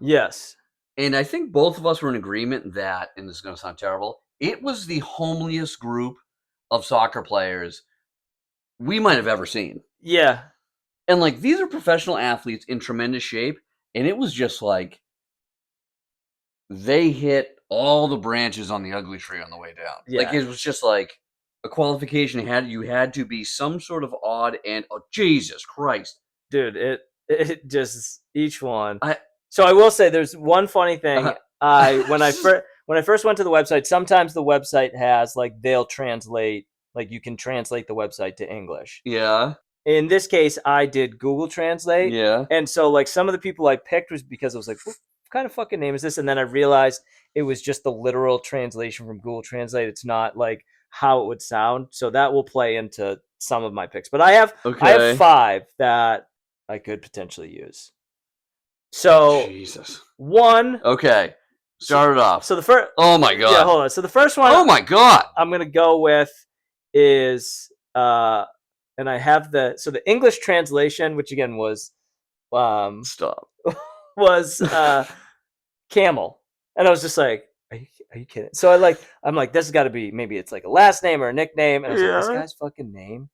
Yes. And I think both of us were in agreement that, and this is going to sound terrible, it was the homeliest group of soccer players we might have ever seen. Yeah. And like these are professional athletes in tremendous shape, and it was just like they hit all the branches on the ugly tree on the way down. Yeah. Like it was just like a qualification you had to be some sort of odd and Jesus Christ. Dude, it just each one. So I will say there's one funny thing. When I first went to the website, sometimes the website has like they'll translate, like you can translate the website to English. Yeah. In this case, I did Google Translate. Yeah. And so, like, some of the people I picked was because I was like, what kind of fucking name is this? And then I realized it was just the literal translation from Google Translate. It's not, like, how it would sound. So that will play into some of my picks. But I have 5 that I could potentially use. So, Jesus. One. Okay. Start it off. So the first. Oh, my God. Yeah, hold on. So the first one. Oh, my God. I'm going to go with is... and I have the English translation, which again was, stop, was camel, and I was just like, are you kidding? So I'm like, this has got to be maybe it's like a last name or a nickname, and I was like, this guy's fucking name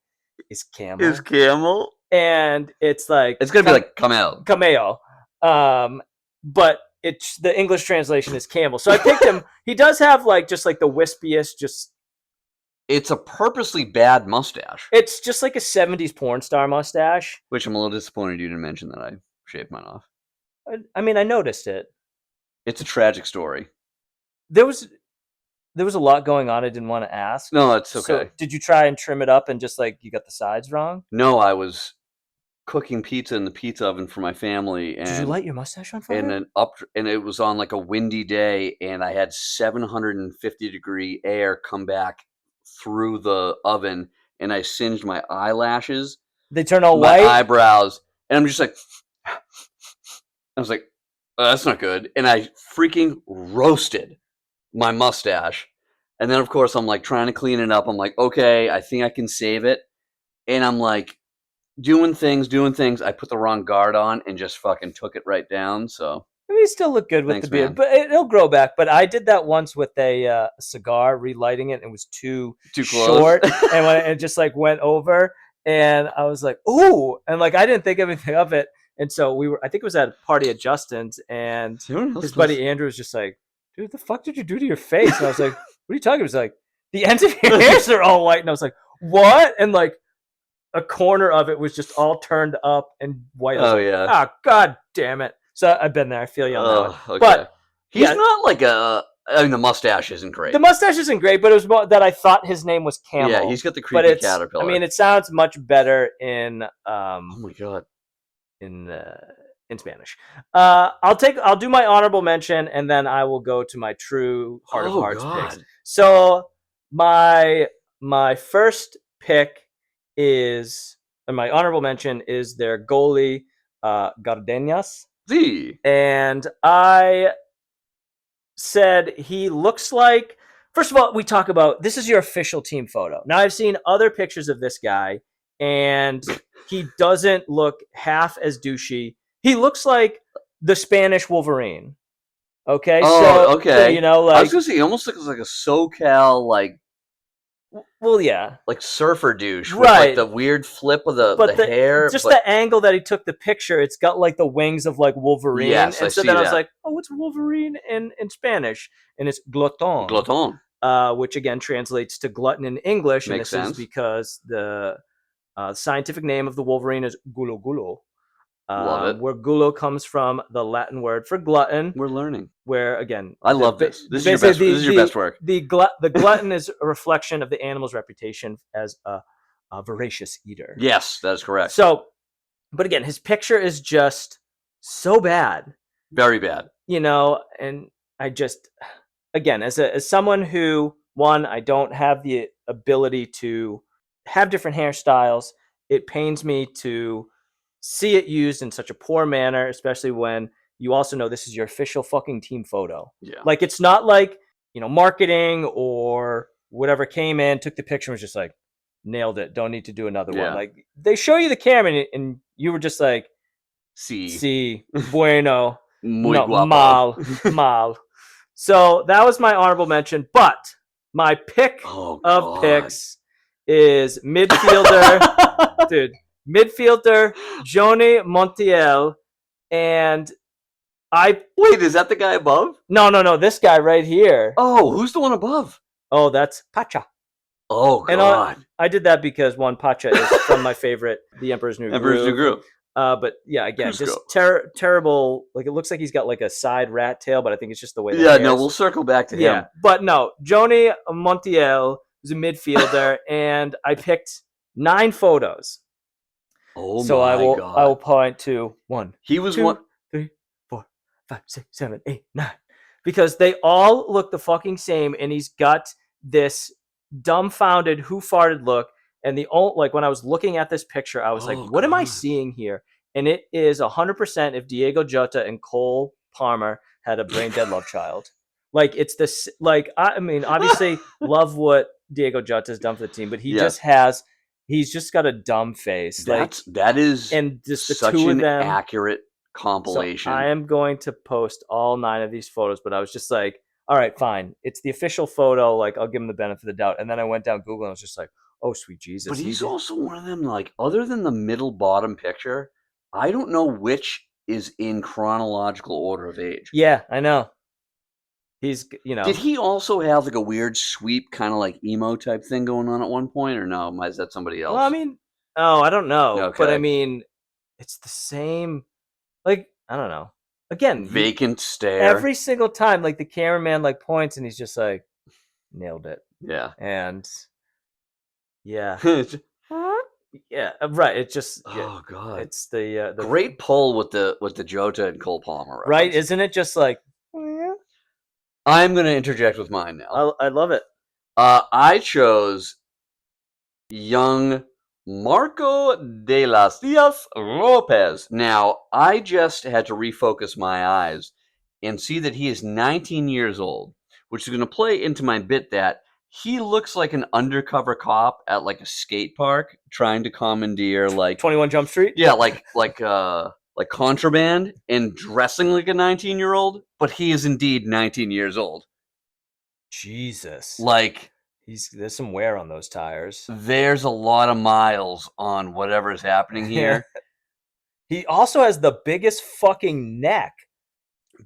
is camel. Is camel? And it's like It's gonna be like camel. cameo. But it's the English translation is camel. So I picked him. He does have like just like the wispiest, just It's a purposely bad mustache, it's just like a 70s porn star mustache. which I'm a little disappointed you didn't mention that I shaved mine off. I mean, I noticed it. It's a tragic story. There was a lot going on I didn't want to ask. No, it's So okay. did you try and trim it up and just like you got the sides wrong? No, I was cooking pizza in the pizza oven for my family, and Did you light your mustache on fire? and it was on like a windy day, and I had 750-degree air come back through the oven, and I singed my eyelashes, They turn all my white. eyebrows, and I'm just like, I was like, oh, that's not good, and I freaking roasted my mustache, and then of course I'm like trying to clean it up. I'm like, okay, I think I can save it, and I'm like doing things. I put the wrong guard on and just fucking took it right down. So I mean, you still look good with Thanks, the beard, man. but it'll grow back. But I did that once with a cigar, relighting it, and it was too too close. short, and when it just like went over, and I was like, "Ooh!" And like I didn't think anything of it, and so I think it was at a party at Justin's, and his buddy Andrew was just like, "Dude, what the fuck did you do to your face?" And I was like, "What are you talking about?" He was like, "The ends of your hairs are all white," and I was like, "What?" And like a corner of it was just all turned up and white. I was Oh like, yeah. "Ah, god damn it!" So I've been there. I feel you on that one. Okay. But he's yeah. not like a. I mean, the mustache isn't great. The mustache isn't great, but it was more that I thought his name was Camel. Yeah, he's got the but creepy it's, caterpillar. I mean, it sounds much better in oh my god. in Spanish. I'll do my honorable mention, and then I will go to my true heart of hearts picks. So my first pick is, and my honorable mention is their goalie, Gardenas. And I said he looks like, first of all, we talk about, this is your official team photo. Now, I've seen other pictures of this guy, and he doesn't look half as douchey. He looks like the Spanish Wolverine. Okay? Oh, okay. So, you know, like, I was gonna say he almost looks like a SoCal well, yeah, like surfer douche with Right. like the weird flip of the but hair. just but the angle that he took the picture, it's got like the wings of like Wolverine. Yes, and I so see then I was that. like, oh, what's Wolverine in Spanish? And it's glutton. Glutton. Which again translates to glutton in English. And Makes this sense. is because the scientific name of the Wolverine is gulo gulo. Love it. Where gulo comes from the Latin word for glutton. We're learning. Where again, I love this. This is your best work. The glutton is a reflection of the animal's reputation as a voracious eater. Yes, that is correct. So, but again, his picture is just so bad. Very bad. You know, and I just, again, as someone who, one, I don't have the ability to have different hairstyles, it pains me to see it used in such a poor manner, especially when you also know this is your official fucking team photo. Yeah. Like, it's not like, you know, marketing or whatever came in, took the picture, and was just like, nailed it, don't need to do another one. Like, they show you the camera, and you were just like, sí, bueno, muy no, guapo. mal. So that was my honorable mention, but my pick of picks is midfielder, dude, midfielder Johnny Montiel, and wait, is that the guy above? No, this guy right here. Oh, who's the one above? Oh, that's Pacha. Oh god, and I did that because one, Pacha is from my favorite, The Emperor's New Groove. But yeah, again, just terrible. Like, it looks like he's got like a side rat tail, but I think it's just the way. No, we'll circle back to him. Yeah, but no, Johnny Montiel is a midfielder, and I picked 9 photos. Oh so my god! I will point to 1. He was 2, 1, 3, 4, 5, 6, 7, 8, 9, because they all look the fucking same, and he's got this dumbfounded who farted look. And like, when I was looking at this picture, I was like, what am I seeing here? And it is 100% if Diego Jota and Cole Palmer had a brain dead love child. Like, it's this, like, I mean, obviously love what Diego Jota has done for the team, but he's just got a dumb face. That is and just the such two of an them, accurate compilation. So I am going to post all 9 of these photos, but I was just like, all right, fine. It's the official photo. Like, I'll give him the benefit of the doubt. And then I went down Google and I was just like, Oh, sweet Jesus! But he he's did- also one of them, like, other than the middle bottom picture, I don't know which is in chronological order of age. yeah, I know. He's Did he also have like a weird sweep, kind of like emo type thing going on at one point, or no? Is that somebody else? Well, I mean, I don't know, but I Okay. mean, it's the same. Like, I don't know. Again, Vacant stare. every single time, like the cameraman like points and he's just like, nailed it. Yeah. And yeah, yeah, right. It's just Oh god. it's the Great pull with the Jota and Cole Palmer right. reference. Isn't it just like? I'm going to interject with mine now. I love it. I chose young Marco de las Diaz Lopez. Now, I just had to refocus my eyes and see that he is 19 years old, which is going to play into my bit that he looks like an undercover cop at like a skate park trying to commandeer like 21 Jump Street. yeah, like contraband and dressing like a 19-year-old, but he is indeed 19 years old. Jesus. Like, there's some wear on those tires. there's a lot of miles on whatever is happening here. He also has the biggest fucking neck.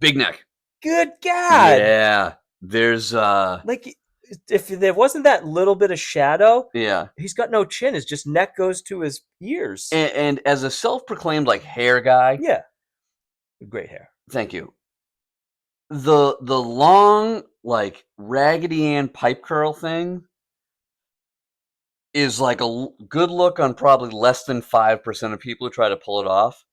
Big neck. Good God. Yeah. There's Like, if there wasn't that little bit of shadow, yeah. he's got no chin. His just neck goes to his ears. And as a self-proclaimed like hair guy, yeah. Great hair. thank you. The long like Raggedy Ann pipe curl thing is like a good look on probably less than 5% of people who try to pull it off.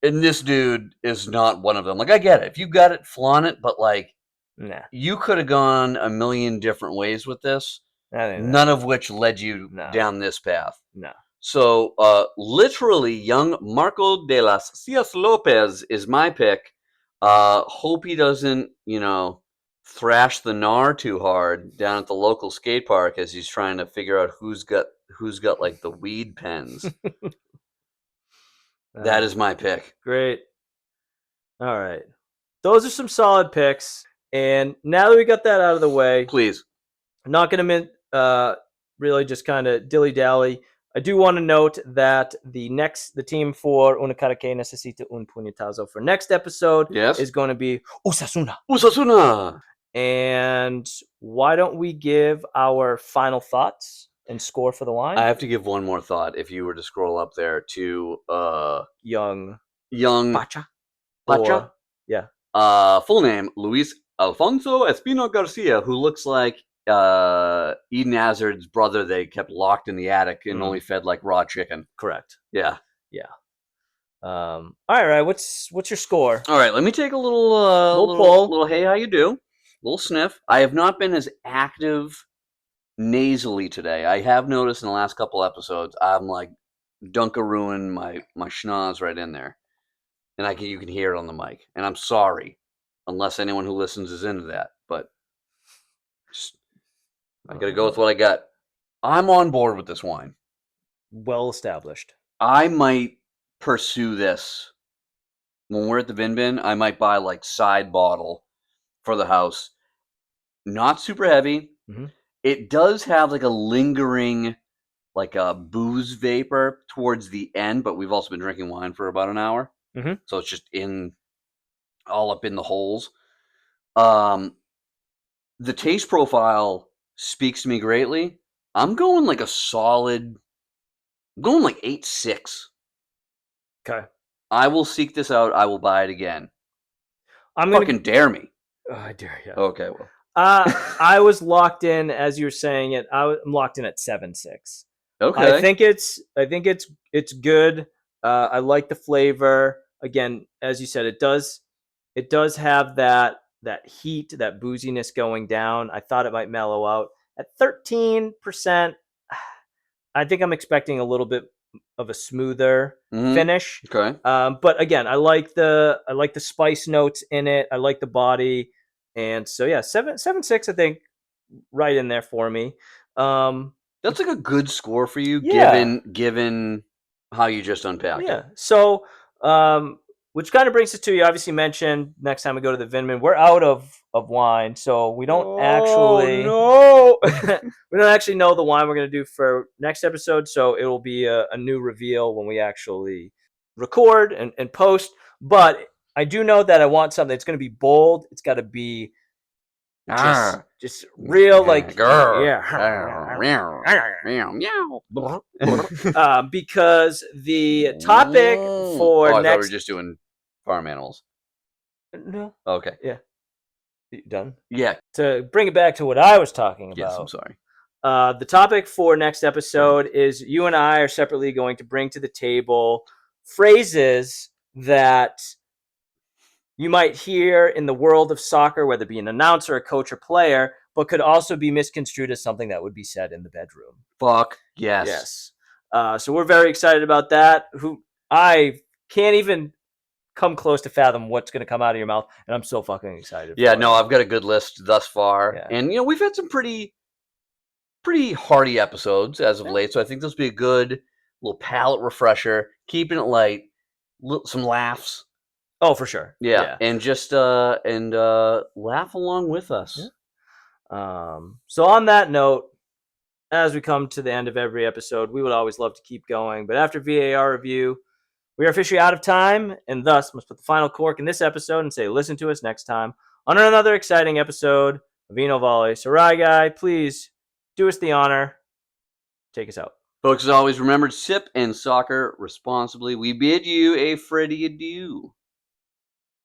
And this dude is not one of them. Like, I get it. If you got it, flaunt it, but like, Nah. you could have gone a million different ways with this, None none of which led you down this path. No. So, literally, young Marco de las Cias Lopez is my pick. Hope he doesn't, thrash the gnar too hard down at the local skate park as he's trying to figure out who's got like the weed pens. That is my pick. Great. All right. Those are some solid picks. And now that we got that out of the way, Please. I'm not going to really just kind of dilly-dally. I do want to note that the team for Una Cara que Necesita un Puñetazo for next episode is going to be Osasuna. Osasuna! And why don't we give our final thoughts and score for the line? I have to give one more thought. If you were to scroll up there to young Pacha. Yeah. Full name Luis Alfonso Espino Garcia, who looks like Eden Hazard's brother. They kept locked in the attic and only fed like raw chicken. Correct. Yeah. All right. What's your score? All right. Let me take a little pull. Little hey, how you do? Little sniff. I have not been as active nasally today. I have noticed in the last couple episodes, I'm like dunkarooing my schnoz right in there, and you can hear it on the mic. And I'm sorry, unless anyone who listens is into that, but I got to go with what I got. I'm on board with this wine. Well established. I might pursue this when we're at the Vin Bin. I might buy like side bottle for the house. Not super heavy. Mm-hmm. It does have like a lingering, like a booze vapor towards the end, but we've also been drinking wine for about an hour. Mm-hmm. So it's just all up in the holes. The taste profile speaks to me greatly. I'm going like I'm going like 8.6. Okay. I will seek this out. I will buy it again. Fucking dare me. Oh, I dare you. Okay, well. I was locked in as you were saying it. I'm locked in at 7.6. Okay. I think it's good. I like the flavor. Again, as you said, it does have that heat, that booziness going down. I thought it might mellow out at 13%. I think I'm expecting a little bit of a smoother finish. Okay. But again, I like the spice notes in it. I like the body. And so, yeah, 7.6, I think, right in there for me. That's like a good score for you, given how you just unpacked it. Yeah. So, which kind of brings us to, you obviously mentioned next time we go to the Vinman, we're out of wine, so we don't actually no. we don't actually know the wine we're going to do for next episode, so it will be a new reveal when we actually record and post. But I do know that I want something that's going to be bold. It's got to be just real, like, because the topic for I thought we next were just doing farm animals. no, Okay. you done? Yeah. To bring it back to what I was talking Yes, I'm about. sorry. The topic for next episode is you and I are separately going to bring to the table phrases that you might hear in the world of soccer, whether it be an announcer, a coach, or player, but could also be misconstrued as something that would be said in the bedroom. Fuck yes. Yes. So we're very excited about that. I can't even come close to fathom what's going to come out of your mouth, and I'm so fucking excited. Yeah, for no, it. I've got a good list thus far, Yeah. and we've had some pretty hearty episodes as of Yeah. late. So I think this will be a good little palate refresher, keeping it light, some laughs. Oh, for sure. Yeah. And just laugh along with us. Yeah. So on that note, as we come to the end of every episode, we would always love to keep going, but after VAR review, we are officially out of time, and thus must put the final cork in this episode and say, listen to us next time on another exciting episode of Vino Volley. So, Rye Guy, please do us the honor. Take us out. Folks, as always, remember to sip and soccer responsibly. We bid you a Freddy adieu.